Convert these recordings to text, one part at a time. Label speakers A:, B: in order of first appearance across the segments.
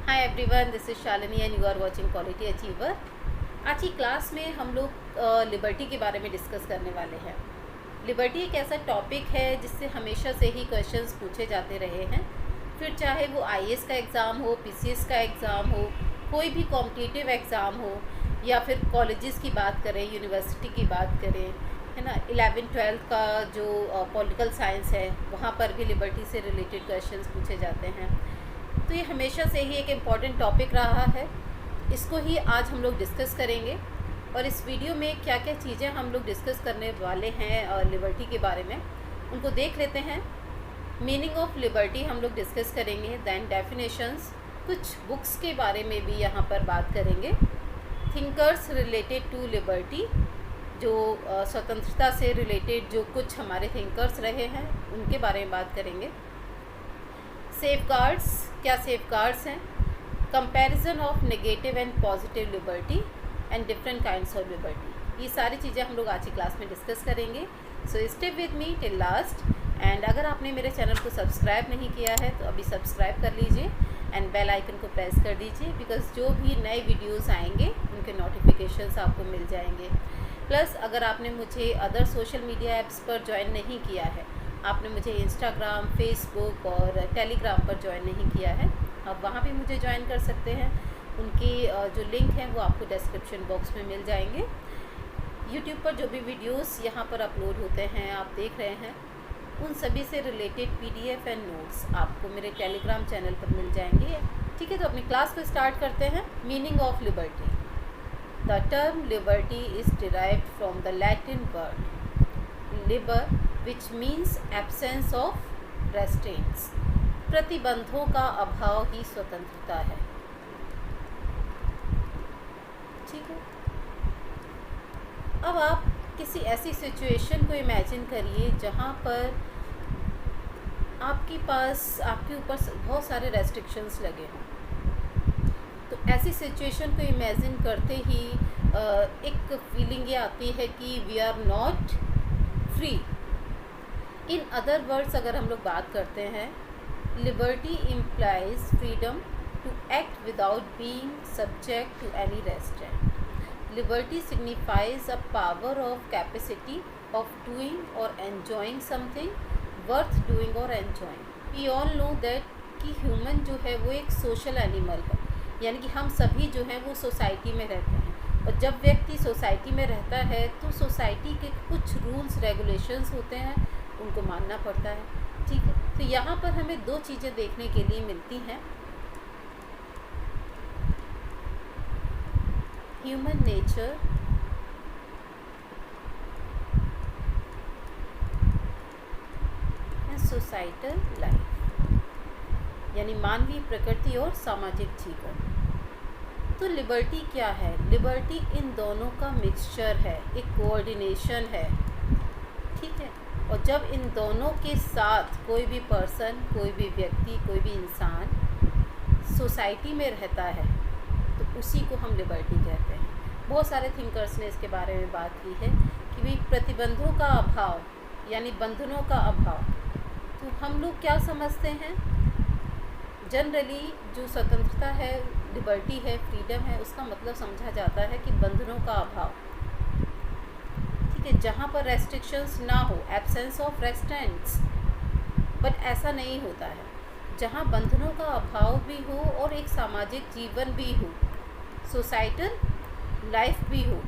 A: Hi everyone, this is Shalini and you are watching Quality Achiever. आज की class में हम लोग लिबर्टी के बारे में डिस्कस करने वाले हैं। लिबर्टी एक ऐसा टॉपिक है जिससे हमेशा से ही क्वेश्चंस पूछे जाते रहे हैं, फिर चाहे वो आईएएस का एग्ज़ाम हो, पीसीएस का एग्ज़ाम हो, कोई भी कॉम्पिटिटिव एग्ज़ाम हो, या फिर कॉलेजेस की बात करें, यूनिवर्सिटी की बात करें, है ना। 11th-12th का जो पॉलिटिकल साइंस है वहाँ पर भी लिबर्टी से रिलेटेड क्वेश्चंस पूछे जाते हैं। तो ये हमेशा से ही एक इम्पॉर्टेंट टॉपिक रहा है। इसको ही आज हम लोग डिस्कस करेंगे और इस वीडियो में क्या क्या चीज़ें हम लोग डिस्कस करने वाले हैं लिबर्टी के बारे में, उनको देख लेते हैं। मीनिंग ऑफ लिबर्टी हम लोग डिस्कस करेंगे, दैन डेफिनेशंस, कुछ बुक्स के बारे में भी यहाँ पर बात करेंगे, थिंकर्स रिलेटेड टू लिबर्टी, जो स्वतंत्रता से रिलेटेड जो कुछ हमारे थिंकर्स रहे हैं उनके बारे में बात करेंगे। सेफगार्ड्स, क्या सेफगार्ड्स हैं, comparison of negative and positive liberty and different kinds of liberty, ये सारी चीज़ें हम लोग आज की क्लास में डिस्कस करेंगे। So stay with me till last. And अगर आपने मेरे चैनल को सब्सक्राइब नहीं किया है तो अभी सब्सक्राइब कर लीजिए एंड बेल आइकन को प्रेस कर दीजिए, बिकॉज जो भी नए वीडियोस आएंगे उनके नोटिफिकेशंस आपको मिल जाएंगे। प्लस अगर आपने मुझे अदर सोशल मीडिया ऐप्स पर ज्वाइन नहीं किया है, आपने मुझे इंस्टाग्राम, फेसबुक और टेलीग्राम पर ज्वाइन नहीं किया है, आप वहाँ भी मुझे ज्वाइन कर सकते हैं। उनकी जो लिंक हैं वो आपको डिस्क्रिप्शन बॉक्स में मिल जाएंगे। यूट्यूब पर जो भी वीडियोस यहाँ पर अपलोड होते हैं आप देख रहे हैं, उन सभी से रिलेटेड पीडीएफ एंड नोट्स आपको मेरे टेलीग्राम चैनल पर मिल जाएंगे। ठीक है, तो अपनी क्लास को स्टार्ट करते हैं। Meaning of liberty. The term liberty is derived from the Latin word Libre which means absence of restraints, प्रतिबंधों का अभाव ही स्वतंत्रता है। ठीक है, अब आप किसी ऐसी सिचुएशन को इमेजिन करिए जहाँ पर आपके ऊपर बहुत सारे रेस्ट्रिक्शंस लगे हों। तो ऐसी सिचुएशन को इमेजिन करते ही एक फीलिंग ये आती है कि we are not free. In other words अगर हम लोग बात करते हैं, liberty implies freedom to act without being subject to any restriction. Liberty signifies a power of capacity of doing और एन्जॉइंग समथिंग वर्थ डूइंग और enjoying. We all know that कि human जो है वो एक सोशल एनिमल है, यानी कि हम सभी जो हैं वो सोसाइटी में रहते हैं, और जब व्यक्ति सोसाइटी में रहता है तो सोसाइटी के कुछ रूल्स रेगुलेशंस होते हैं, उनको मानना पड़ता है। ठीक है, तो यहाँ पर हमें दो चीज़ें देखने के लिए मिलती हैं, human nature and societal life, यानी मानवीय प्रकृति और सामाजिक जीवन। तो लिबर्टी क्या है? लिबर्टी इन दोनों का मिक्सचर है, एक कोऑर्डिनेशन है। ठीक है, और जब इन दोनों के साथ कोई भी पर्सन, कोई भी व्यक्ति, कोई भी इंसान सोसाइटी में रहता है तो उसी को हम लिबर्टी कहते हैं। बहुत सारे थिंकर्स ने इसके बारे में बात की है कि भाई प्रतिबंधों का अभाव यानी बंधनों का अभाव। तो हम लोग क्या समझते हैं, जनरली जो स्वतंत्रता है, लिबर्टी है, फ्रीडम है, उसका मतलब समझा जाता है कि बंधनों का अभाव। कि जहाँ पर रेस्ट्रिक्शंस ना हो, एब्सेंस ऑफ रेस्ट्रेंट्स, बट ऐसा नहीं होता है। जहाँ बंधनों का अभाव भी हो और एक सामाजिक जीवन भी हो, सोसाइटल लाइफ भी हो,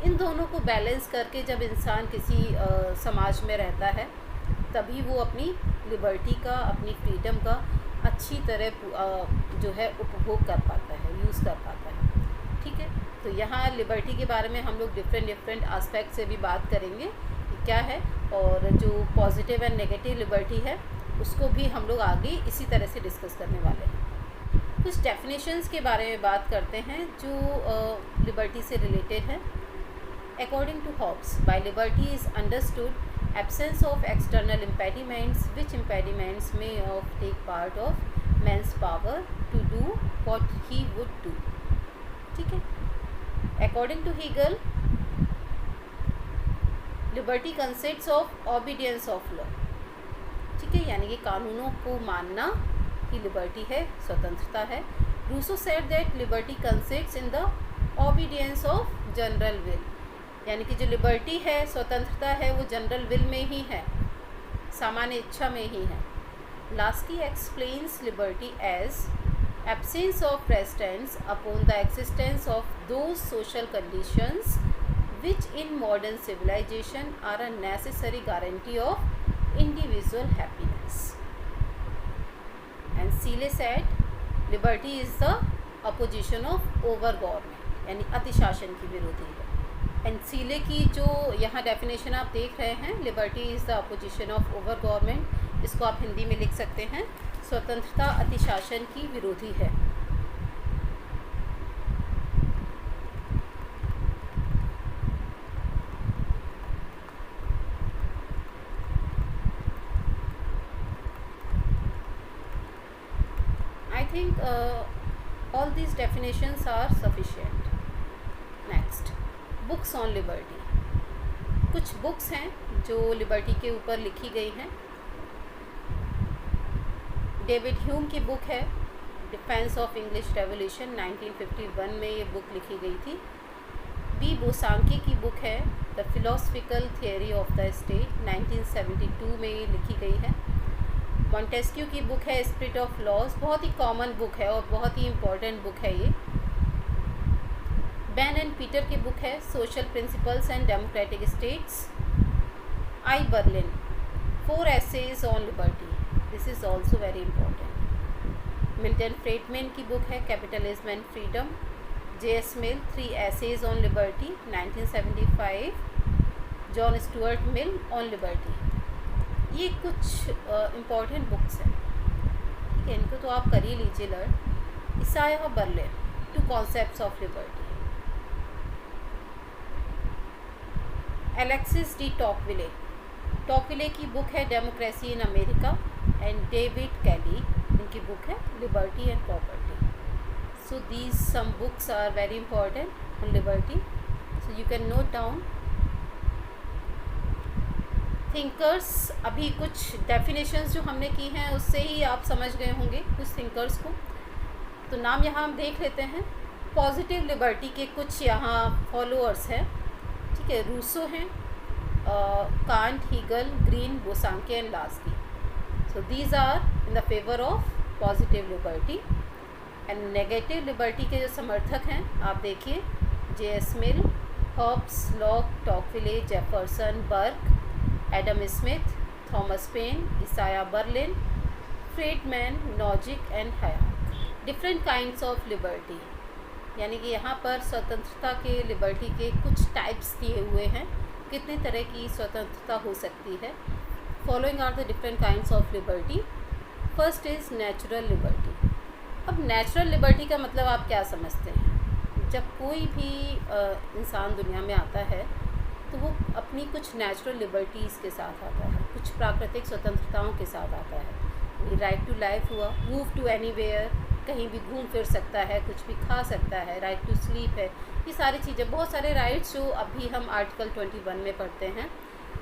A: इन दोनों को बैलेंस करके जब इंसान किसी समाज में रहता है तभी वो अपनी लिबर्टी का, अपनी फ्रीडम का अच्छी तरह जो है उपभोग कर पाता है, यूज़ कर पाता है। ठीक है, तो यहाँ लिबर्टी के बारे में हम लोग डिफरेंट एस्पेक्ट से भी बात करेंगे कि क्या है, और जो पॉजिटिव एंड नेगेटिव लिबर्टी है उसको भी हम लोग आगे इसी तरह से डिस्कस करने वाले हैं। कुछ डेफिनेशंस के बारे में बात करते हैं जो लिबर्टी से रिलेटेड है। According to Hobbes, by liberty is understood absence of external impediments which impediments में of take part of man's power to do what he would do. ठीक है, according to Hegel, liberty consists of obedience of law. ठीक है, यानी कि कानूनों को मानना कि लिबर्टी है, स्वतंत्रता है। Rousseau said that liberty consists in the obedience of general will, यानी कि जो लिबर्टी है, स्वतंत्रता है, वो जनरल विल में ही है, सामान्य इच्छा में ही है। Lasky explains liberty as absence of restraints upon the existence of those social conditions which in modern civilization are a necessary guarantee of individual happiness. And Seeley said liberty is the opposition of over government, यानी अतिशासन की विरोधी है। And सीले की जो यहाँ definition आप देख रहे हैं, liberty is the opposition of over government, इसको आप हिंदी में लिख सकते हैं, स्वतंत्रता अतिशासन की विरोधी है। I think all these definitions are sufficient. Next, books on liberty. कुछ बुक्स हैं जो लिबर्टी के ऊपर लिखी गई हैं। डेविड ह्यूम की बुक है डिफेंस ऑफ इंग्लिश रेवोल्यूशन, 1951 में ये बुक लिखी गई थी। बी बोसांकी की बुक है the philosophical theory of the state, 1972 में ये लिखी गई है। मॉन्टेस्क्यू की बुक है स्पिरिट ऑफ लॉज, बहुत ही कॉमन बुक है और बहुत ही इम्पॉर्टेंट बुक है ये। बैन एंड पीटर की बुक है social principles and democratic states. I Berlin 4 essays on liberty, this is also very important. Milton Friedman की बुक है capitalism and freedom. J.S. Mill 3 essays on liberty, 1975। John Stuart Mill on liberty. ये कुछ important books हैं, ठीक है, इनको तो आप कर ही लीजिए learn. Isaiah Berlin 2 concepts of liberty. Alexis de Tocqueville की बुक है democracy in America. And David Kelly, इनकी बुक है liberty and property. So these some books are very important on liberty, so you can note down. Thinkers, अभी कुछ definitions जो हमने की हैं उससे ही आप समझ गए होंगे कुछ थिंकर्स को, तो नाम यहाँ हम देख लेते हैं। पॉजिटिव लिबर्टी के कुछ यहाँ फॉलोअर्स हैं, ठीक है, रूसो हैं, Kant, Hegel, Green, Bosanquet and Laski. So these are in the favour of positive liberty. And negative liberty के जो समर्थक हैं आप देखिए, J.S. Mill, Hobbes, Locke, Tocqueville, Jefferson, Burke, Adam Smith, Thomas Paine, Isaiah Berlin, Friedman, Nozick and Hayek. Different kinds of liberty, यानी कि यहाँ पर स्वतंत्रता के लिबर्टी के कुछ टाइप्स दिए हुए हैं, कितने तरह की स्वतंत्रता हो सकती है। Following are the different kinds of liberty. First is natural liberty. अब नेचुरल लिबर्टी का मतलब आप क्या समझते हैं? जब कोई भी इंसान दुनिया में आता है तो वो अपनी कुछ नेचुरल लिबर्टीज़ के साथ आता है, कुछ प्राकृतिक स्वतंत्रताओं के साथ आता है। राइट टू लाइफ हुआ, मूव टू एनीवेयर, कहीं भी घूम फिर सकता है, कुछ भी खा सकता है, राइट टू स्लीप है, ये सारी चीज़ें, बहुत सारे राइट्स जो अभी हम आर्टिकल 21 में पढ़ते हैं।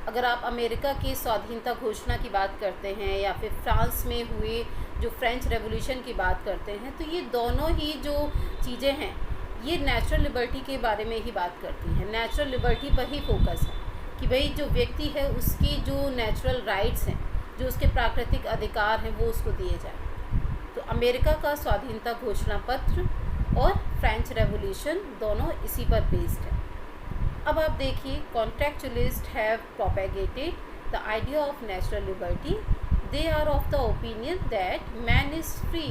A: अगर आप अमेरिका की स्वाधीनता घोषणा की बात करते हैं या फिर फ्रांस में हुए जो फ्रेंच रेवोल्यूशन की बात करते हैं, तो ये दोनों ही जो चीज़ें हैं ये नेचुरल लिबर्टी के बारे में ही बात करती हैं, नेचुरल लिबर्टी पर ही फोकस है कि भाई जो व्यक्ति है उसकी जो नेचुरल राइट्स हैं, जो उसके प्राकृतिक अधिकार हैं, वो उसको दिए जाए। तो अमेरिका का स्वाधीनता घोषणा पत्र और फ्रेंच रेवोल्यूशन दोनों इसी पर बेस्ड है। अब आप देखिए, contractualist have propagated the idea of natural liberty. They are of the opinion that man is free,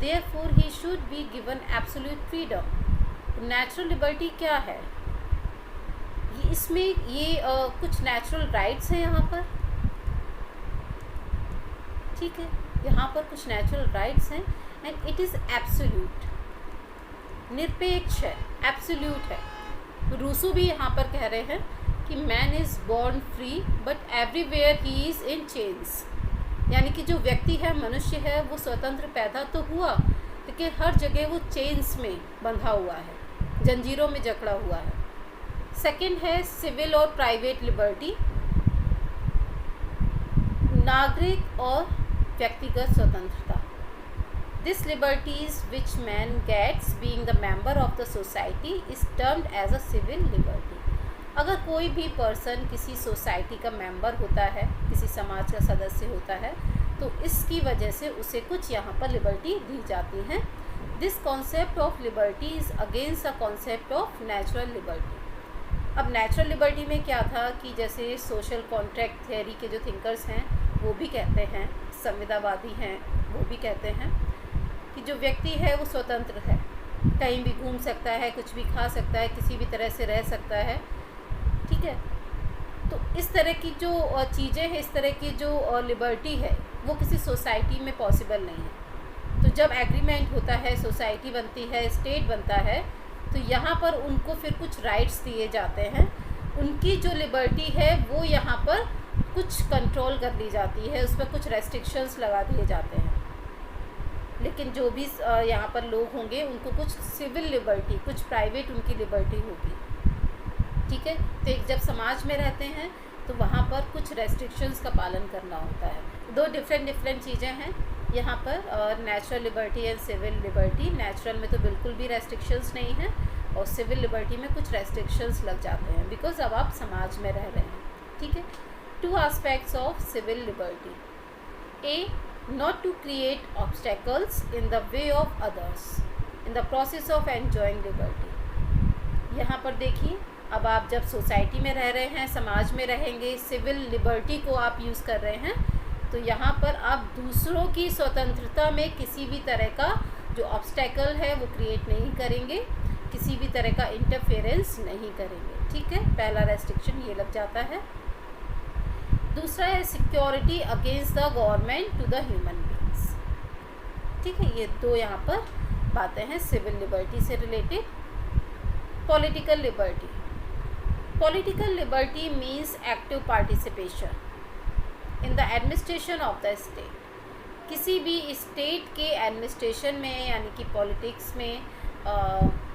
A: therefore he should be given absolute freedom. Natural liberty क्या है? ये इसमें ये कुछ नेचुरल राइट्स हैं यहाँ पर, ठीक है, यहाँ पर कुछ नेचुरल राइट्स हैं एंड इट इज़ एब्सोल्यूट, निरपेक्ष है, एब्सोल्यूट है। रूसो भी यहाँ पर कह रहे हैं कि man is born free but everywhere he is in chains, यानी कि जो व्यक्ति है, मनुष्य है, वो स्वतंत्र पैदा तो हुआ लेकिन हर जगह वो चेन्स में बंधा हुआ है, जंजीरों में जकड़ा हुआ है। सेकंड है सिविल और प्राइवेट लिबर्टी, नागरिक और व्यक्तिगत स्वतंत्रता। This liberties which man gets being the member of the society is termed as a civil liberty. अगर कोई भी पर्सन किसी सोसाइटी का मेंबर होता है, किसी समाज का सदस्य होता है, तो इसकी वजह से उसे कुछ यहाँ पर लिबर्टी दी जाती हैं. This concept of liberty is against the concept of natural liberty. अब नेचुरल लिबर्टी में क्या था कि जैसे सोशल कॉन्ट्रैक्ट थियरी के जो थिंकर्स हैं वो भी कहते हैं, संविदावादी हैं वो भी कहते हैं कि जो व्यक्ति है वो स्वतंत्र है, कहीं भी घूम सकता है, कुछ भी खा सकता है, किसी भी तरह से रह सकता है. ठीक है, तो इस तरह की जो चीज़ें हैं, इस तरह की जो लिबर्टी है वो किसी सोसाइटी में पॉसिबल नहीं है. तो जब एग्रीमेंट होता है, सोसाइटी बनती है, स्टेट बनता है, तो यहाँ पर उनको फिर कुछ राइट्स दिए जाते हैं. उनकी जो लिबर्टी है वो यहाँ पर कुछ कंट्रोल कर ली जाती है, उस पर कुछ रेस्ट्रिक्शंस लगा दिए जाते हैं. लेकिन जो भी यहाँ पर लोग होंगे उनको कुछ सिविल लिबर्टी, कुछ प्राइवेट उनकी लिबर्टी होगी. ठीक है, तो एक जब समाज में रहते हैं तो वहाँ पर कुछ रेस्ट्रिक्शंस का पालन करना होता है. दो डिफरेंट चीज़ें हैं यहाँ पर, natural liberty and civil liberty. Natural में तो बिल्कुल भी रेस्ट्रिक्शंस नहीं है और सिविल लिबर्टी में कुछ रेस्ट्रिक्शंस लग जाते हैं बिकॉज अब आप समाज में रह रहे हैं. ठीक है, 2 aspects of civil liberty. A. Not to create obstacles in the way of others in the process of enjoying liberty. यहाँ पर देखिए, अब आप जब सोसाइटी में रह रहे हैं, समाज में रहेंगे, सिविल लिबर्टी को आप यूज़ कर रहे हैं, तो यहाँ पर आप दूसरों की स्वतंत्रता में किसी भी तरह का जो ऑब्स्टेकल है वो क्रिएट नहीं करेंगे, किसी भी तरह का इंटरफेरेंस नहीं करेंगे. ठीक है, पहला रेस्ट्रिक्शन ये लग जाता है. दूसरा है security against the government to the human beings. ठीक है, ये दो यहाँ पर बातें हैं सिविल लिबर्टी से related. Political liberty. Political liberty means active participation in the administration of the state. किसी भी स्टेट के एडमिनिस्ट्रेशन में यानी कि पॉलिटिक्स में,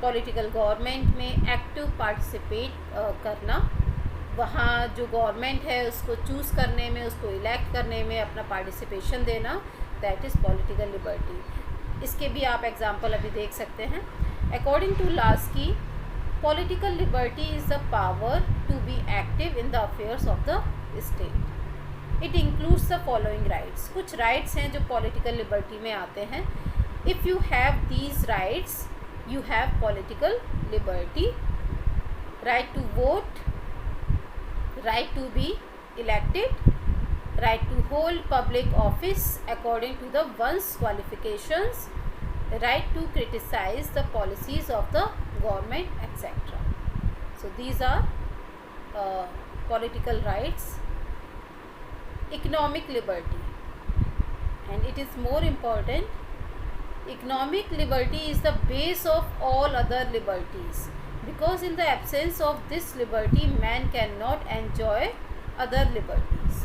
A: पॉलिटिकल गवर्नमेंट में एक्टिव पार्टिसिपेट करना, वहाँ जो गवर्नमेंट है उसको चूज़ करने में, उसको इलेक्ट करने में अपना पार्टिसिपेशन देना, दैट इज़ पॉलिटिकल लिबर्टी. इसके भी आप एग्जांपल अभी देख सकते हैं. According to Laski, political liberty is the power to be active in the affairs of the state. It includes the following rights. कुछ राइट्स हैं जो पॉलिटिकल लिबर्टी में आते हैं. If you have these rights you have political liberty. Right to vote, right to be elected, right to hold public office according to the one's qualifications, right to criticize the policies of the government, etc. So these are political rights. Economic liberty, and it is more important. Economic liberty is the base of all other liberties. Because in the absence of this liberty, man cannot enjoy other liberties.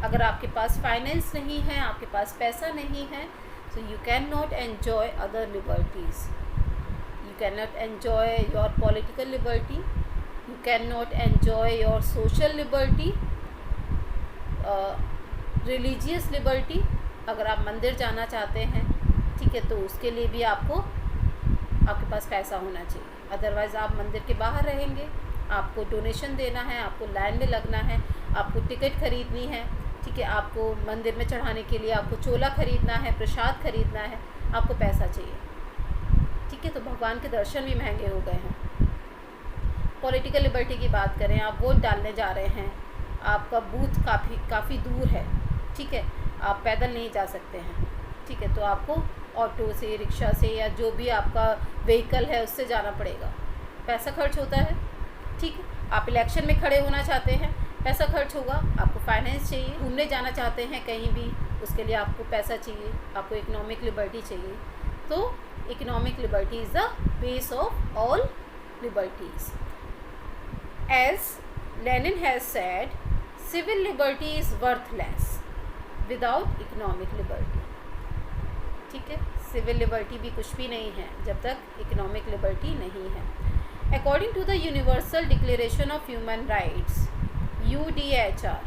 A: अगर आपके पास finance नहीं है, आपके पास पैसा नहीं है, so you cannot enjoy other liberties. You cannot enjoy your political liberty. You cannot enjoy your social liberty. Religious liberty. अगर आप मंदिर जाना चाहते हैं, ठीक है, तो उसके लिए भी आपके पास पैसा होना चाहिए. अदरवाइज़ आप मंदिर के बाहर रहेंगे, आपको डोनेशन देना है, आपको लाइन में लगना है, आपको टिकट खरीदनी है. ठीक है, आपको मंदिर में चढ़ाने के लिए आपको चोला खरीदना है, प्रसाद खरीदना है, आपको पैसा चाहिए. ठीक है, तो भगवान के दर्शन भी महंगे हो गए हैं. पॉलिटिकल लिबर्टी की बात करें, आप वोट डालने जा रहे हैं, आपका बूथ काफ़ी दूर है. ठीक है, आप पैदल नहीं जा सकते हैं. ठीक है, तो आपको ऑटो से, रिक्शा से या जो भी आपका व्हीकल है उससे जाना पड़ेगा. पैसा खर्च होता है. ठीक है, आप इलेक्शन में खड़े होना चाहते हैं, पैसा खर्च होगा, आपको फाइनेंस चाहिए. घूमने जाना चाहते हैं कहीं भी, उसके लिए आपको पैसा चाहिए, आपको इकोनॉमिक लिबर्टी चाहिए. तो economic liberty is the base of all liberties. As Lenin has said, civil liberty is worthless without economic liberty. ठीक है, सिविल लिबर्टी भी कुछ भी नहीं है जब तक इकोनॉमिक लिबर्टी नहीं है. According to the Universal Declaration of Human Rights UDHR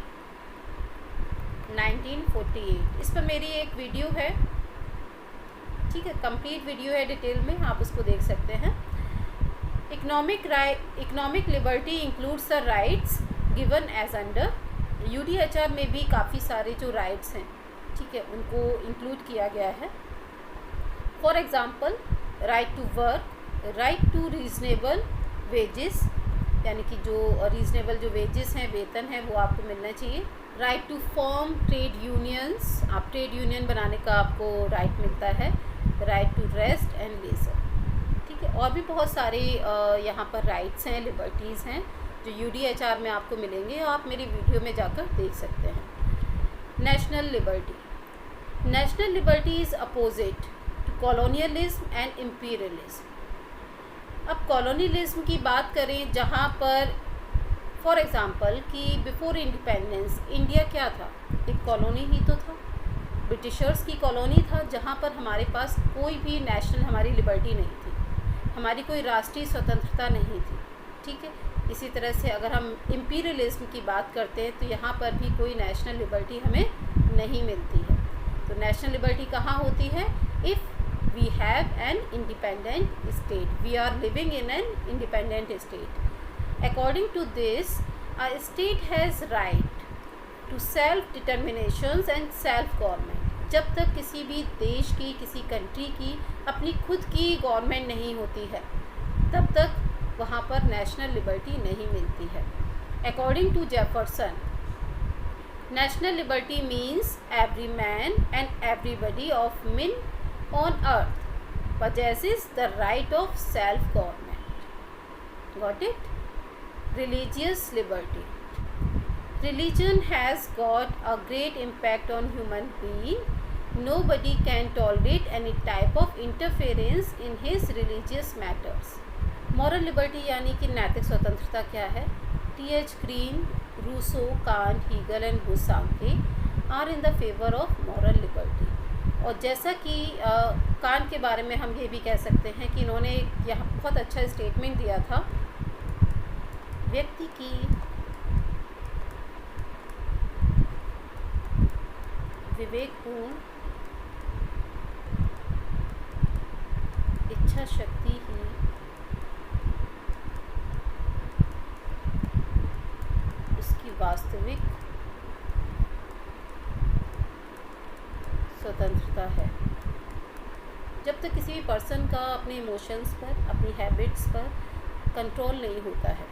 A: 1948, इस पर मेरी एक वीडियो है, ठीक है, कंप्लीट वीडियो है, डिटेल में आप उसको देख सकते हैं। Economic liberty includes the rights given as under. UDHR में भी काफ़ी सारे जो राइट्स हैं, ठीक है, उनको इंक्लूड किया गया है। For example, right to work, right to reasonable wages, यानी कि जो रीजनेबल जो वेजेस हैं, वेतन है, वो आपको मिलना चाहिए। Right to form trade unions, आप ट्रेड यूनियन बनाने का आपको राइट मिलता है। Right to rest and leisure, ठीक है। और भी बहुत सारे यहाँ पर राइट्स हैं, लिबर्टीज़ हैं जो यूडीएचआर में आपको मिलेंगे, आप मेरी वीडियो में जाकर देख सकते हैं। National liberty, national liberty is opposite to colonialism and imperialism. अब कॉलोनियलिज्म की बात करें, जहाँ पर फॉर एग्ज़ाम्पल कि बिफोर इंडिपेंडेंस इंडिया क्या था, एक कॉलोनी ही तो था, ब्रिटिशर्स की कॉलोनी था, जहाँ पर हमारे पास कोई भी नेशनल हमारी लिबर्टी नहीं थी, हमारी कोई राष्ट्रीय स्वतंत्रता नहीं थी, ठीक है। इसी तरह से अगर हम इम्पीरियलिज्म की बात करते हैं तो यहाँ पर भी कोई नेशनल लिबर्टी हमें नहीं मिलती है। तो नेशनल लिबर्टी कहाँ होती है? If we have an independent state, we are living in an independent state. According to this, a state has right to self determinations and self government. जब तक किसी भी देश की, किसी कंट्री की अपनी खुद की गवर्नमेंट नहीं होती है, तब तक वहाँ पर नेशनल लिबर्टी नहीं मिलती है। According to Jefferson, national liberty means every man and everybody of men on earth possesses the right of self-government. Got it? Religious liberty. Religion has got a great impact on human being. Nobody can tolerate any type of interference in his religious matters. Moral liberty यानी कि नैतिक स्वतंत्रता क्या है? T.H. Green, Rousseau, Kant, Hegel and Bosanquet are in the favor of moral liberty. और जैसा कि can't के बारे में हम ये भी कह सकते हैं कि इन्होंने यहाँ बहुत अच्छा स्टेटमेंट दिया था, व्यक्ति की विवेकपूर्ण इच्छा शक्ति ही उसकी वास्तविक स्वतंत्रता है। जब तक किसी भी पर्सन का अपने इमोशंस पर, अपनी हैबिट्स पर कंट्रोल नहीं होता है,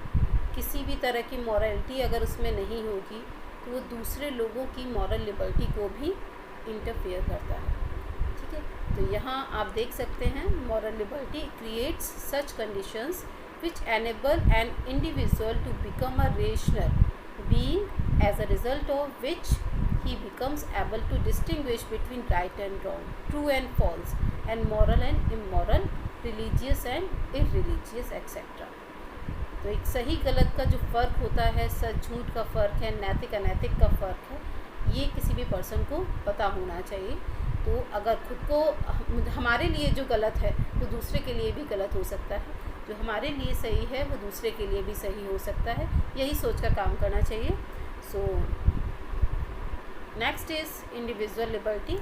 A: किसी भी तरह की मॉरलिटी अगर उसमें नहीं होगी, तो वो दूसरे लोगों की मॉरल लिबर्टी को भी इंटरफेयर करता है, ठीक है। तो यहाँ आप देख सकते हैं, moral liberty creates such conditions which enable an individual to become a rational being, as a result of which he becomes able to distinguish between right and wrong, true and false, and moral and immoral, religious and irreligious, etc. तो एक सही गलत का जो फ़र्क होता है, सच झूठ का फ़र्क है, नैतिक अनैतिक का फ़र्क है, ये किसी भी पर्सन को पता होना चाहिए। तो अगर खुद को हमारे लिए जो गलत है वो दूसरे के लिए भी गलत हो सकता है, जो हमारे लिए सही है वो दूसरे के लिए भी सही हो सकता है, यही सोच कर काम करना चाहिए। So next is individual liberty.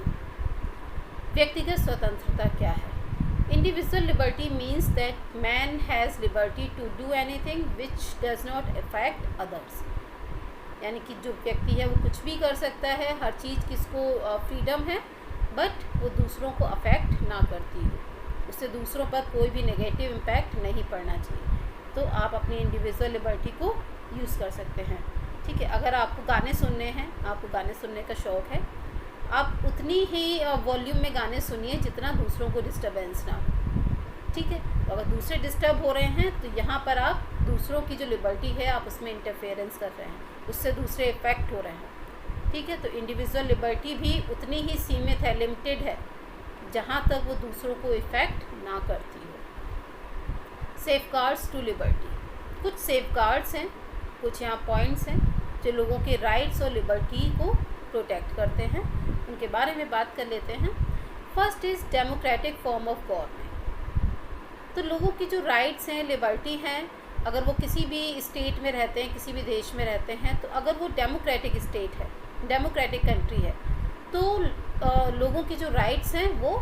A: व्यक्तिगत स्वतंत्रता क्या है? Individual liberty means that man has liberty to do anything which does not affect others. यानी कि जो व्यक्ति है वो कुछ भी कर सकता है, हर चीज़ किसको फ्रीडम है, बट वो दूसरों को अफेक्ट ना करती हो, उससे दूसरों पर कोई भी नेगेटिव इम्पैक्ट नहीं पड़ना चाहिए। तो आप अपनी इंडिविजुअल लिबर्टी को यूज़ कर सकते हैं, ठीक है। अगर आपको गाने सुनने हैं, आपको गाने सुनने का शौक़ है, आप उतनी ही वॉल्यूम में गाने सुनिए जितना दूसरों को डिस्टर्बेंस ना हो, ठीक है। तो अगर दूसरे डिस्टर्ब हो रहे हैं तो यहाँ पर आप दूसरों की जो लिबर्टी है आप उसमें इंटरफेरेंस कर रहे हैं, उससे दूसरे इफ़ेक्ट हो रहे हैं, ठीक है। तो इंडिविजुअल लिबर्टी भी उतनी ही सीमित है, लिमिटेड है, जहाँ तक वो दूसरों को इफ़ेक्ट ना करती हो। सेफगार्ड्स टू लिबर्टी, कुछ सेफगार्ड्स हैं, कुछ यहाँ पॉइंट्स हैं जो लोगों के राइट्स और लिबर्टी को प्रोटेक्ट करते हैं, उनके बारे में बात कर लेते हैं। First is democratic form of government. तो लोगों की जो राइट्स हैं, लिबर्टी हैं, अगर वो किसी भी स्टेट में रहते हैं, किसी भी देश में रहते हैं, तो अगर वो डेमोक्रेटिक स्टेट है, डेमोक्रेटिक कंट्री है, तो लोगों की जो राइट्स हैं वो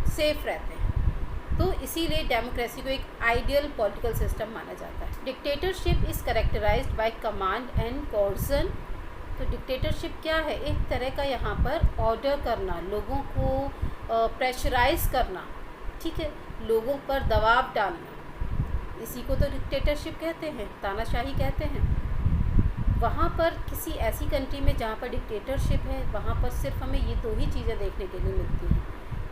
A: सेफ रहते हैं। तो इसीलिए डेमोक्रेसी को एक आइडियल पॉलिटिकल सिस्टम माना जाता है। Dictatorship is characterised bye command and कोर्सन। तो डिक्टेटरशिप क्या है? एक तरह का यहाँ पर ऑर्डर करना, लोगों को प्रेशराइज करना, ठीक है, लोगों पर दबाव डालना, इसी को तो डिक्टेटरशिप कहते हैं, तानाशाही कहते हैं। वहाँ पर किसी ऐसी कंट्री में जहाँ पर डिक्टेटरशिप है, वहाँ पर सिर्फ हमें ये दो ही चीज़ें देखने के लिए मिलती हैं,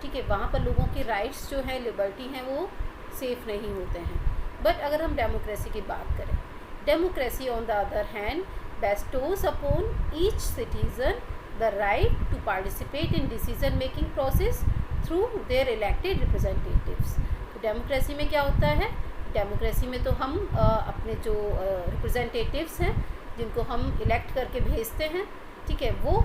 A: ठीक है। वहाँ पर लोगों के राइट्स जो हैं, लिबर्टी हैं, वो सेफ़ नहीं होते हैं। बट अगर हम डेमोक्रेसी की बात करें, democracy on the other hand bestows upon each citizen the right to participate in decision making process through their elected representatives। तो डेमोक्रेसी में क्या होता है? डेमोक्रेसी में तो हम अपने जो रिप्रेजेंटेटिव्स हैं, जिनको हम इलेक्ट करके भेजते हैं, ठीक है, वो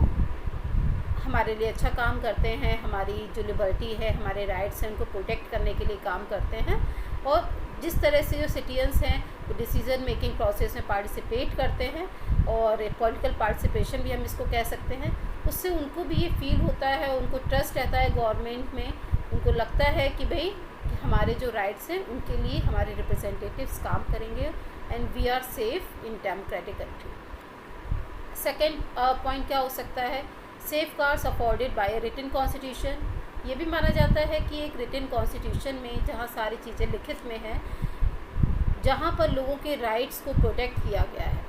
A: हमारे लिए अच्छा काम करते हैं, हमारी जो लिबर्टी है, हमारे राइट्स हैं, उनको प्रोटेक्ट करने के लिए काम करते हैं। और जिस तरह से जो सिटीजन्स हैं वो डिसीज़न मेकिंग प्रोसेस में पार्टिसिपेट करते हैं, और पॉलिटिकल पार्टिसिपेशन भी हम इसको कह सकते हैं, उससे उनको भी ये फील होता है, उनको ट्रस्ट रहता है गवर्नमेंट में, उनको लगता है कि भाई कि हमारे जो राइट्स हैं उनके लिए हमारे रिप्रेजेंटेटिव्स काम करेंगे, and we are safe in democratic country. Second point क्या हो सकता है? Safeguards afforded by a written constitution. ये भी माना जाता है कि एक रिटन कॉन्स्टिट्यूशन में जहाँ सारी चीज़ें लिखित में हैं, जहाँ पर लोगों के राइट्स को प्रोटेक्ट किया गया है।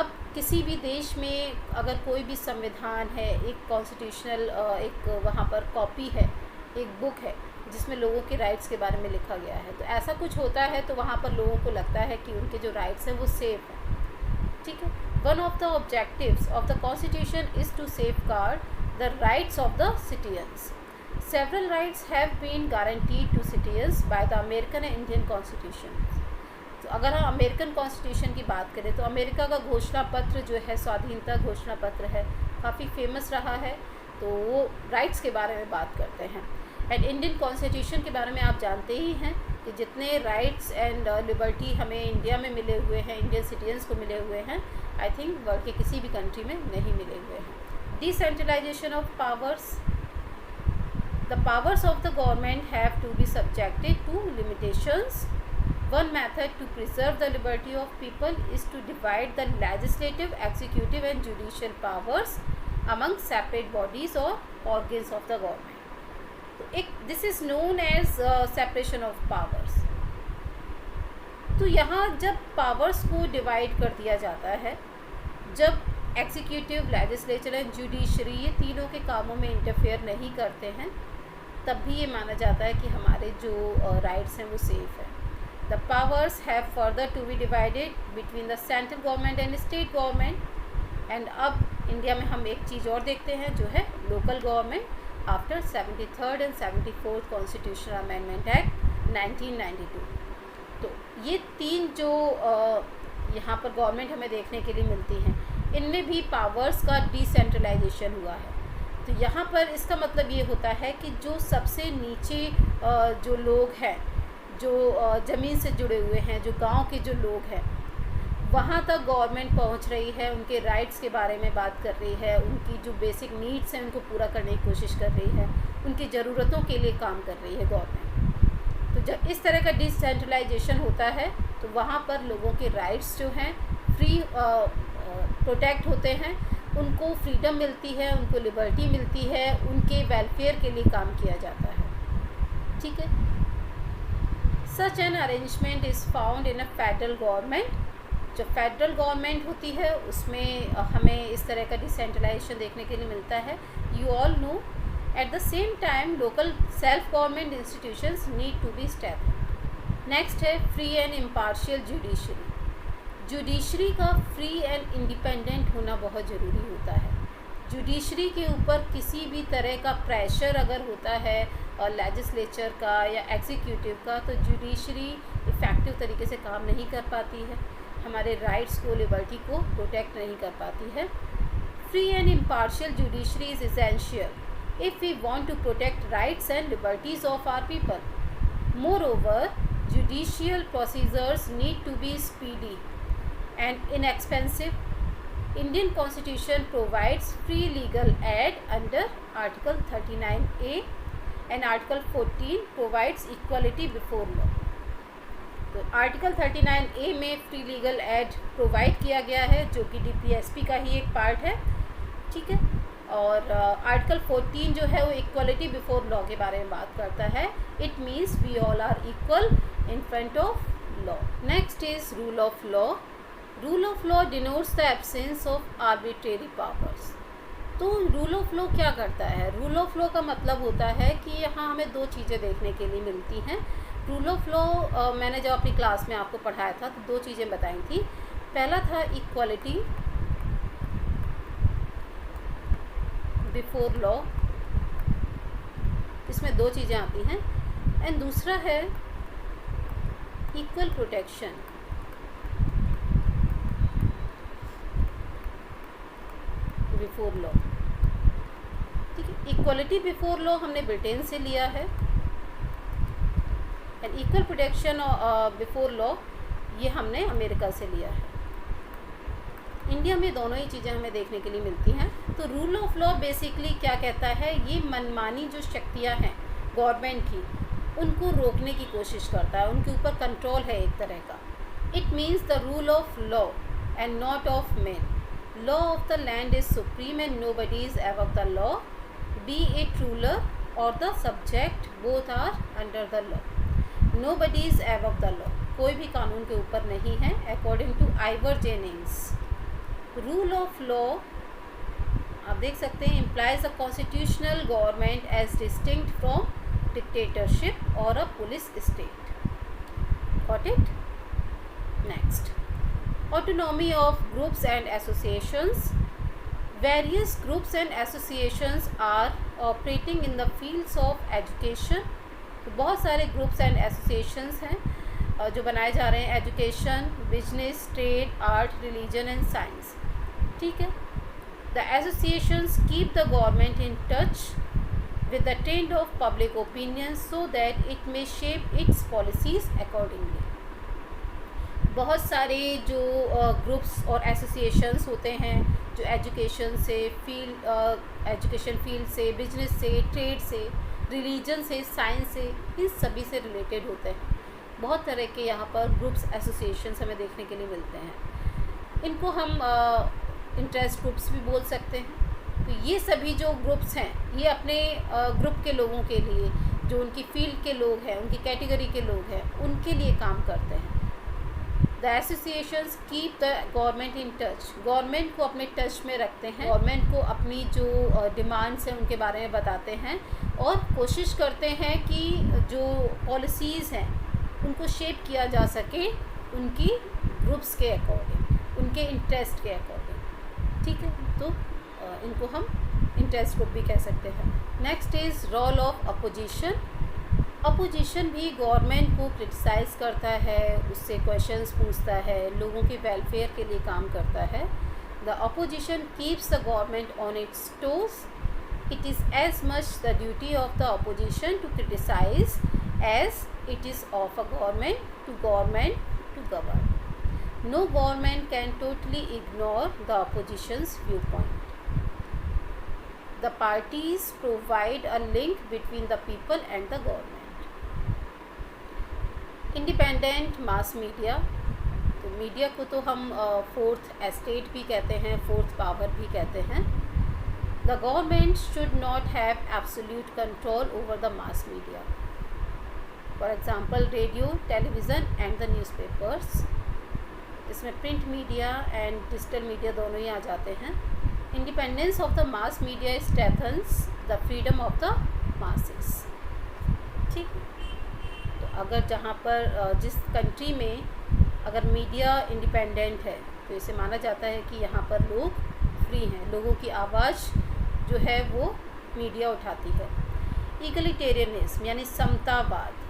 A: अब किसी भी देश में अगर कोई भी संविधान है, एक कॉन्स्टिट्यूशनल एक वहाँ पर कॉपी है, एक बुक है जिसमें लोगों के राइट्स के बारे में लिखा गया है, तो ऐसा कुछ होता है तो वहाँ पर लोगों को लगता है कि उनके जो राइट्स हैं वो सेफ हैं, ठीक है। One of the objectives of the constitution is to safeguard the rights of the citizens. Several rights have been guaranteed to citizens by the American and Indian constitutions. तो अगर हम अमेरिकन कॉन्स्टिट्यूशन की बात करें तो अमेरिका का घोषणा पत्र जो है, स्वाधीनता घोषणा पत्र है, काफ़ी फेमस रहा है, तो वो राइट्स के बारे में बात करते हैं। एंड इंडियन कॉन्स्टिट्यूशन के बारे में आप जानते ही हैं कि जितने राइट्स एंड लिबर्टी हमें इंडिया में मिले हुए हैं, इंडियन सिटीजन्स को मिले हुए हैं, आई थिंक वर्ल्ड के किसी भी कंट्री में नहीं मिले हुए हैं। Decentralization of powers. The powers of the government have to be subjected to limitations. One method to preserve the liberty of people is to divide the legislative, executive and judicial powers among separate bodies or organs of the government. This is known as separation of powers. तो यहाँ जब powers को divide कर दिया जाता है, जब executive, legislature and judiciary ये तीनों के कामों में इंटरफेयर नहीं करते हैं, तब भी ये माना जाता है कि हमारे जो राइट्स हैं वो सेफ है। The powers have further to be divided between the central government and state government. And अब इंडिया में हम एक चीज़ और देखते हैं जो है local government after 73rd and 74th constitutional amendment act 1992। तो ये तीन जो यहाँ पर गवर्नमेंट हमें देखने के लिए मिलती हैं, इनमें भी पावर्स का डिसेंट्रलाइजेशन हुआ है। तो यहाँ पर इसका मतलब ये होता है कि जो सबसे नीचे जो लोग हैं, जो ज़मीन से जुड़े हुए हैं, जो गांव के जो लोग हैं, वहाँ तक गवर्नमेंट पहुँच रही है, उनके राइट्स के बारे में बात कर रही है, उनकी जो बेसिक नीड्स हैं उनको पूरा करने की कोशिश कर रही है, उनकी ज़रूरतों के लिए काम कर रही है गवर्नमेंट। तो जब इस तरह का डिसेंट्रलाइजेशन होता है तो वहाँ पर लोगों के राइट्स जो हैं फ्री प्रोटेक्ट होते हैं, उनको फ्रीडम मिलती है, उनको लिबर्टी मिलती है, उनके वेलफेयर के लिए काम किया जाता है, ठीक है। Such an arrangement is found in a federal government. जो फेडरल गवर्नमेंट होती है उसमें हमें इस तरह का डिसेंट्रलाइजेशन देखने के लिए मिलता है। You all know at the same time local self government institutions need to be established. Next है free and impartial judiciary. Judiciary का फ्री एंड इंडिपेंडेंट होना बहुत ज़रूरी होता है। जुडिशरी के ऊपर किसी भी तरह का प्रेशर अगर होता है और लेजिस्लेचर का या एग्जीक्यूटिव का, तो जुडिशरी इफ़ेक्टिव तरीके से काम नहीं कर पाती है, हमारे राइट्स को, लिबर्टी को प्रोटेक्ट नहीं कर पाती है। Free and impartial judiciary is essential if we want to protect rights and liberties of our people. Moreover judicial procedures need to be speedy and inexpensive. Indian Constitution provides free legal aid under Article 39A and article 14 provides equality before law. तो article 39A में free legal aid provide किया गया है, जो कि DPSP का ही एक part है, ठीक है। और आर्टिकल 14 जो है वो इक्वलिटी बिफोर लॉ के बारे में बात करता है। It means we all are equal in front of law. Next is rule of law. Rule of law denotes the absence of arbitrary powers. तो रूल ऑफ लॉ क्या करता है? रूल ऑफ लॉ का मतलब होता है कि यहाँ हमें दो चीज़ें देखने के लिए मिलती हैं। रूल ऑफ लॉ मैंने जब अपनी क्लास में आपको पढ़ाया था तो दो चीज़ें बताई थी। पहला था इक्वलिटी बिफोर लॉ, इसमें दो चीज़ें आती हैं, एंड दूसरा है इक्वल प्रोटेक्शन बिफोर लॉ, ठीक है। इक्वलिटी बिफोर लॉ हमने ब्रिटेन से लिया है, and equal protection before law ये हमने अमेरिका से लिया है। इंडिया में दोनों ही चीज़ें हमें देखने के लिए मिलती हैं। तो रूल ऑफ लॉ बेसिकली क्या कहता है? ये मनमानी जो शक्तियाँ हैं गवर्नमेंट की, उनको रोकने की कोशिश करता है, उनके ऊपर कंट्रोल है एक तरह का। It means the rule of law and not of men. Law of the land is supreme and nobody is above the law, be it ruler or the subject, both are under the law. Nobody is above the law, कोई भी कानून के ऊपर नहीं है, according to Ivor Jennings. Rule of law आप देख सकते हैं implies a constitutional government as distinct from dictatorship or a police state. Got it? Next, autonomy of groups and associations. Various groups and associations are operating in the fields of education. तो बहुत सारे groups and associations हैं जो बनाए जा रहे हैं education, business, trade, art, religion and science, ठीक है। The associations keep the government in touch with the trend of public opinion so that it may shape its policies accordingly. बहुत सारे जो ग्रुप्स और एसोसिएशंस होते हैं जो एजुकेशन फील्ड से, बिजनेस से, ट्रेड से, रिलीजन से, साइंस से, इन सभी से रिलेटेड होते हैं। बहुत तरह के यहाँ पर ग्रुप्स, एसोसिएशंस हमें देखने के लिए मिलते हैं। इनको हम इंटरेस्ट ग्रुप्स भी बोल सकते हैं। तो ये सभी जो ग्रुप्स हैं ये अपने ग्रुप के लोगों के लिए, जो उनकी फील्ड के लोग हैं, उनकी कैटेगरी के लोग हैं, उनके लिए काम करते हैं। The associations keep the government in touch, government को अपने टच में रखते हैं, गवर्नमेंट को अपनी जो डिमांड्स हैं उनके बारे में बताते हैं और कोशिश करते हैं कि जो पॉलिसीज़ हैं उनको शेप किया जा सके उनकी ग्रुप्स के अकॉर्डिंग, उनके इंटरेस्ट के अकॉर्डिंग, ठीक है। तो इनको हम इंटरेस्ट ग्रुप भी कह सकते हैं। Next is role of opposition. Opposition भी गवर्नमेंट को क्रिटिसाइज़ करता है, उससे क्वेश्चंस पूछता है, लोगों के वेलफेयर के लिए काम करता है। The opposition keeps the government on its toes. It is as much the duty of the opposition to criticise as it is of a government to govern. No government can totally ignore the opposition's viewpoint. The parties provide a link between the people and the government. Independent mass media. तो media को तो हम fourth estate भी कहते हैं, fourth power भी कहते हैं। The government should not have absolute control over the mass media. For example radio, television and the newspapers. इसमें print media and digital media दोनों ही आ जाते हैं। Independence of the mass media strengthens the freedom of the masses, ठीक। तो अगर जहाँ पर जिस कंट्री में अगर मीडिया इंडिपेंडेंट है तो इसे माना जाता है कि यहाँ पर लोग फ्री हैं, लोगों की आवाज़ जो है वो मीडिया उठाती है। इगलिटेरियनिज्म यानी समतावाद।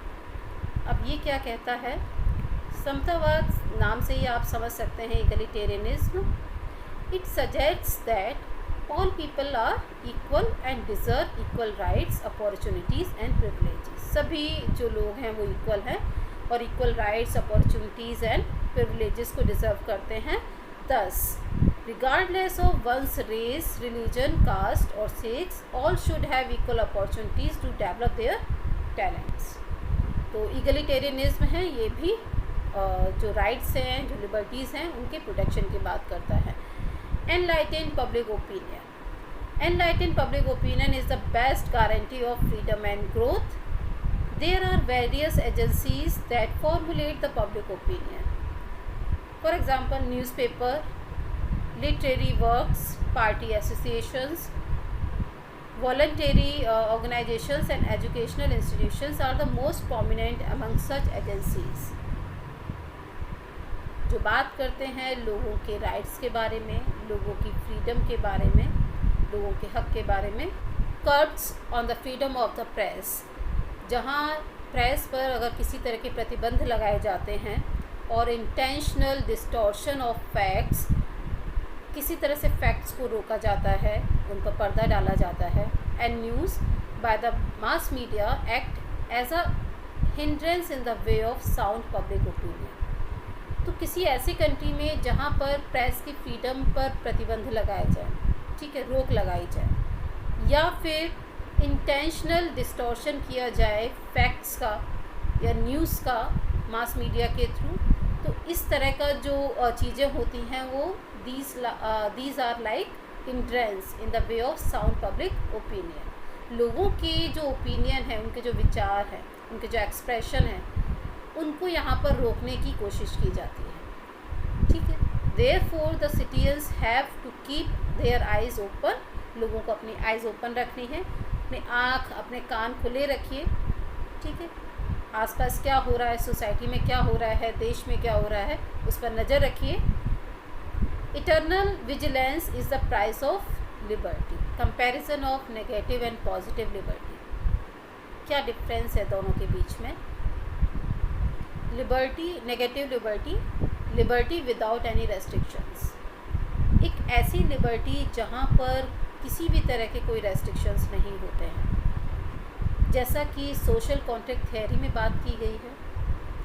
A: अब ये क्या कहता है? समतावाद नाम से ही आप समझ सकते हैं egalitarianism. It suggests that all people are equal and deserve equal rights, opportunities and privileges. सभी जो लोग हैं वो इक्वल हैं और equal rights, opportunities and privileges को डिज़र्व करते हैं। दस Regardless of one's race, religion, caste or sex, all should have equal opportunities to develop their talents. तो इगलिटेरियनिज्म है, ये भी जो राइट्स हैं, जो लिबर्टीज़ हैं, उनके प्रोटेक्शन की बात करता है. Enlightened public opinion. Enlightened public opinion is the best guarantee of freedom and growth. There are various agencies that formulate the public opinion. For example, newspaper, literary works, party associations, voluntary organizations and educational institutions are the most prominent among such agencies. जो बात करते हैं लोगों के rights के बारे में, लोगों की फ्रीडम के बारे में, लोगों के हक के बारे में. Curbs on the freedom of the press. जहाँ प्रेस पर अगर किसी तरह के प्रतिबंध लगाए जाते हैं और इंटेंशनल डिस्टॉर्शन ऑफ फैक्ट्स, किसी तरह से फैक्ट्स को रोका जाता है, उन पर पर्दा डाला जाता है. And news by the mass media act as a hindrance in the way of sound public opinion. तो किसी ऐसी कंट्री में जहाँ पर प्रेस की फ्रीडम पर प्रतिबंध लगाए जाए, ठीक है, रोक लगाई जाए, या फिर इंटेंशनल डिस्टॉर्शन किया जाए फैक्ट्स का या न्यूज़ का मास मीडिया के थ्रू, तो इस तरह का जो चीज़ें होती हैं वो these are like hindrance in the way of sound public opinion. लोगों के जो ओपिनियन है, उनके जो विचार हैं, उनके जो एक्सप्रेशन है, उनको यहाँ पर रोकने की कोशिश की जाती है, ठीक है. Therefore the citizens have to keep their eyes open. लोगों को अपनी आइज़ ओपन रखनी है, अपनी आँख, अपने कान खुले रखिए, ठीक है. आसपास क्या हो रहा है, सोसाइटी में क्या हो रहा है, देश में क्या हो रहा है, उस पर नज़र रखिए. Eternal vigilance is the price of liberty. Comparison of negative and positive liberty. क्या डिफरेंस है दोनों के बीच में? Liberty, negative liberty, liberty without any restrictions. एक ऐसी लिबर्टी जहाँ पर किसी भी तरह के कोई रेस्ट्रिक्शंस नहीं होते हैं. जैसा कि सोशल कॉन्ट्रैक्ट थ्योरी में बात की गई है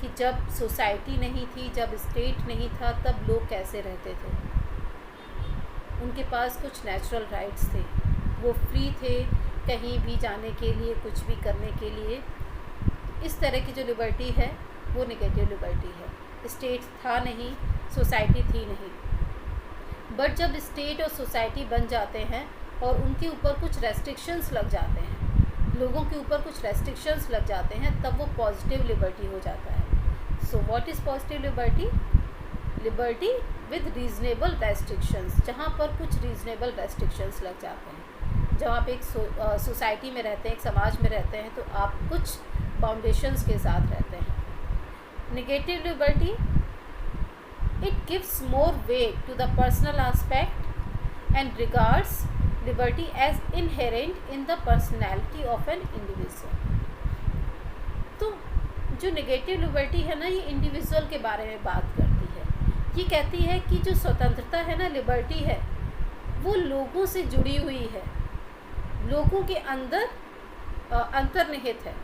A: कि जब सोसाइटी नहीं थी, जब स्टेट नहीं था, तब लोग कैसे रहते थे. उनके पास कुछ नेचुरल राइट्स थे, वो फ्री थे कहीं भी जाने के लिए, कुछ भी करने के लिए. इस तरह की जो लिबर्टी है वो नेगेटिव लिबर्टी है. स्टेट था नहीं, सोसाइटी थी नहीं, बट जब स्टेट और सोसाइटी बन जाते हैं और उनके ऊपर कुछ रेस्ट्रिक्शंस लग जाते हैं, लोगों के ऊपर कुछ रेस्ट्रिक्शंस लग जाते हैं, तब वो पॉजिटिव लिबर्टी हो जाता है. So what is positive liberty? Liberty with reasonable restrictions. जहाँ पर कुछ रीज़नेबल रेस्ट्रिक्शंस लग जाते हैं, जब आप एक सोसाइटी में रहते हैं, एक समाज में रहते हैं, तो आप कुछ बाउंडेशंस के साथ रहते हैं. Negative liberty, it gives more weight to the personal aspect and regards liberty as inherent in the personality of an individual. तो जो नेगेटिव लिबर्टी है ना, ये इंडिविजुअल के बारे में बात करती है. ये कहती है कि जो स्वतंत्रता है ना, लिबर्टी है, वो लोगों से जुड़ी हुई है, लोगों के अंदर अंतर्निहित है.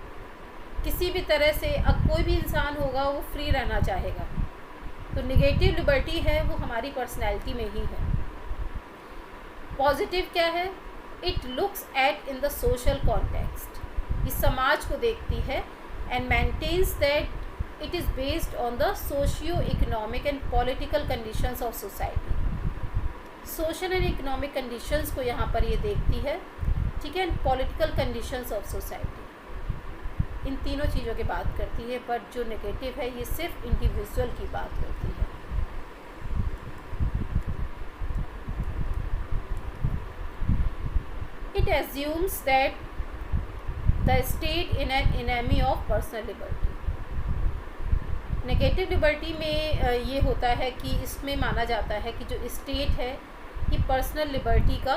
A: किसी भी तरह से अब कोई भी इंसान होगा वो फ्री रहना चाहेगा. तो नेगेटिव लिबर्टी है वो हमारी पर्सनैलिटी में ही है. पॉजिटिव क्या है? It looks at in the social context. इस समाज को देखती है and maintains that it is based on the socio-economic and political conditions of society. Social and economic conditions को यहाँ पर ये देखती है, ठीक है, and political conditions of society. इन तीनों चीज़ों की बात करती है, पर जो नेगेटिव है ये सिर्फ इंडिविजुअल की बात करती है. It assumes that the state is an enemy of personal liberty. Negative liberty में ये होता है कि इसमें माना जाता है कि जो स्टेट है ये पर्सनल लिबर्टी का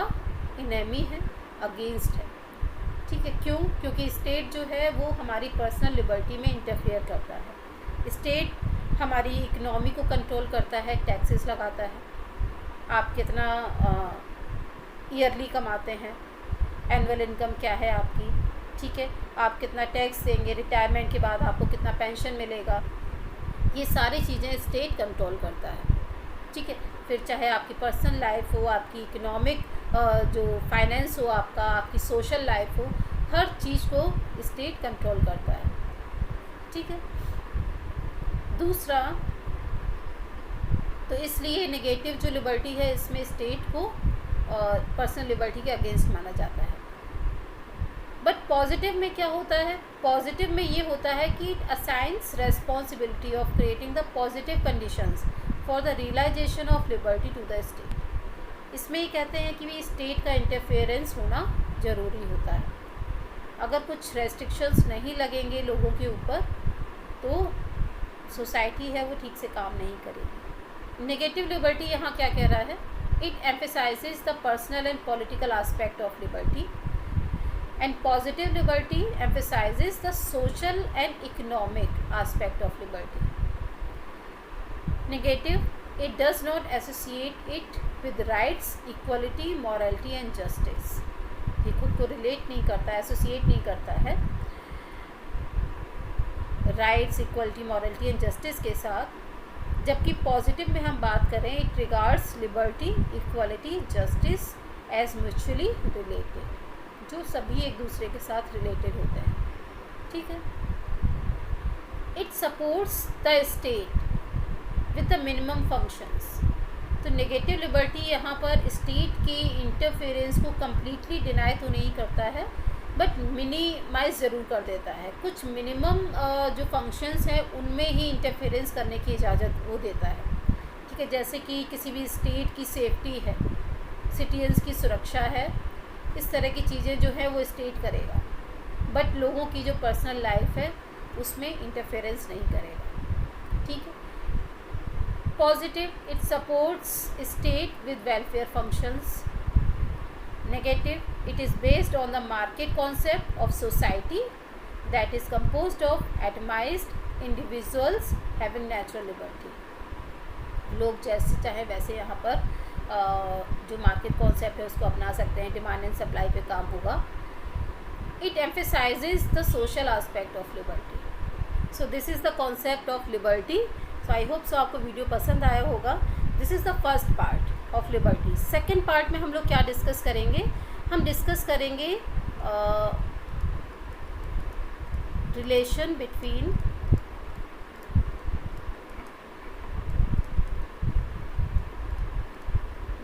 A: इनेमी है, अगेंस्ट है, ठीक है. क्यों? क्योंकि स्टेट जो है वो हमारी पर्सनल लिबर्टी में इंटरफेयर करता है. स्टेट हमारी इकनॉमी को कंट्रोल करता है, टैक्सेस लगाता है. आप कितना ईयरली कमाते हैं, एनुअल इनकम क्या है आपकी, ठीक है, आप कितना टैक्स देंगे, रिटायरमेंट के बाद आपको कितना पेंशन मिलेगा, ये सारी चीज़ें स्टेट कंट्रोल करता है, ठीक है। फिर चाहे आपकी पर्सनल लाइफ हो, आपकी इकोनॉमिक जो फाइनेंस हो, आपकी सोशल लाइफ हो, हर चीज़ को स्टेट कंट्रोल करता है, ठीक है। दूसरा, तो इसलिए नेगेटिव जो लिबर्टी है इसमें स्टेट को पर्सनल लिबर्टी के अगेंस्ट माना जाता है। बट पॉजिटिव में क्या होता है? पॉजिटिव में ये होता है कि it assigns responsibility of creating the positive conditions for the realisation of liberty to the state. इसमें ये कहते हैं कि स्टेट का इंटरफेरेंस होना ज़रूरी होता है। अगर कुछ रेस्ट्रिक्शंस नहीं लगेंगे लोगों के ऊपर तो सोसाइटी है वो ठीक से काम नहीं करेगी। नेगेटिव लिबर्टी यहाँ क्या कह रहा है? It emphasises the personal and political aspect of liberty, and positive liberty emphasizes the social and economic aspect of liberty. Negative, it does not associate it with rights, equality, morality and justice. ये खुद को relate नहीं करता है, associate नहीं करता है rights, equality, morality and justice के साथ। जबकि पॉजिटिव में हम बात करें, it regards liberty, equality, justice as mutually related, जो सभी एक दूसरे के साथ रिलेटेड होते हैं, ठीक है। It supports the state with the minimum functions. तो नेगेटिव लिबर्टी यहाँ पर स्टेट के इंटरफेरेंस को कम्प्लीटली डिनाई तो नहीं करता है, बट मिनिमाइज ज़रूर कर देता है। कुछ मिनिमम जो फंक्शंस हैं उनमें ही इंटरफेरेंस करने की इजाज़त वो देता है, ठीक है। जैसे कि किसी भी स्टेट की सेफ्टी है, सिटीजन्स की सुरक्षा है, इस तरह की चीज़ें जो है वो स्टेट करेगा, बट लोगों की जो पर्सनल लाइफ है उसमें इंटरफेरेंस नहीं करेगा, ठीक है। Positive, it supports state with welfare functions. Negative, it is based on the market concept of society that is composed of atomized individuals having natural liberty. लोग जैसे चाहे वैसे यहाँ पर जो मार्केट कॉन्सेप्ट है उसको अपना सकते हैं, डिमांड एंड सप्लाई पे काम होगा। It emphasises the social aspect of liberty. So this is the concept of liberty. So I hope so आपको वीडियो पसंद आया होगा। This is the first part of liberty. Second part में हम लोग क्या डिस्कस करेंगे? हम डिस्कस करेंगे relation between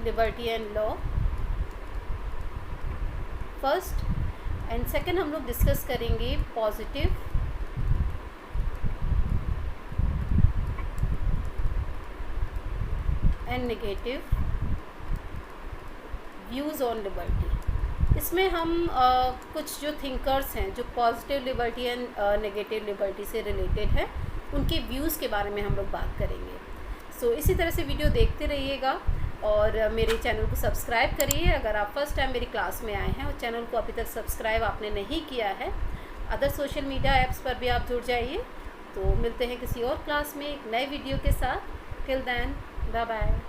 A: liberty and law first, and second हम लोग डिस्कस करेंगे positive and negative views on liberty. इसमें हम कुछ जो थिंकर्स हैं जो positive liberty and negative liberty से रिलेटेड है उनके व्यूज़ के बारे में हम लोग बात करेंगे। सो इसी तरह से वीडियो देखते रहिएगा और मेरे चैनल को सब्सक्राइब करिए। अगर आप फर्स्ट टाइम मेरी क्लास में आए हैं और चैनल को अभी तक सब्सक्राइब आपने नहीं किया है, अदर सोशल मीडिया ऐप्स पर भी आप जुड़ जाइए। तो मिलते हैं किसी और क्लास में एक नए वीडियो के साथ। Till then, bye bye.